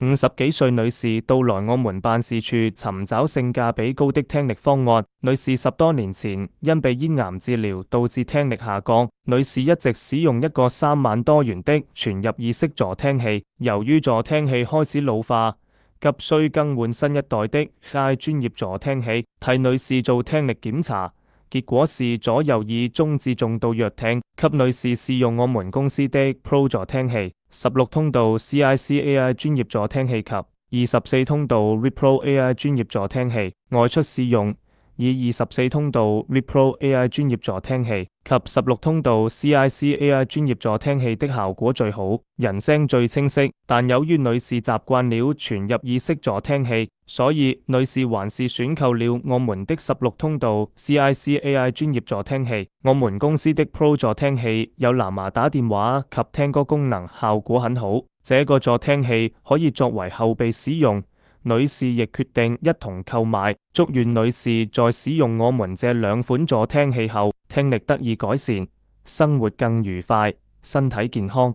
50幾歲女士到來我們辦事處尋找性價比高的聽力方案。女士10多年前因鼻咽癌治療導致聽力下降，女士一直使用一個3萬多元的全入耳式助聽器，由於助聽器開始老化，急需更換新一代的 AI 專業助聽器，替女士做聽力檢查。結果是左右耳中至重度弱聽，給女士試用我們公司的 Pro 助聽器、16通道 CIC AI 專業助聽器及24通道 Repro AI 專業助聽器。外出試用，以24通道 Repro AI 專業助聽器及16通道 CIC AI 專業助聽器的效果最好，人聲最清晰。但由於女士習慣了全入耳式助聽器，所以女士還是選購了我們的16通道 CIC AI 專業助聽器。我們公司的 Pro 助聽器有藍牙打電話及聽歌功能，效果很好。這個助聽器可以作為後備使用，女士亦決定一同購買。祝願女士在使用我們這兩款助聽器後，聽力得以改善，生活更愉快，身體健康。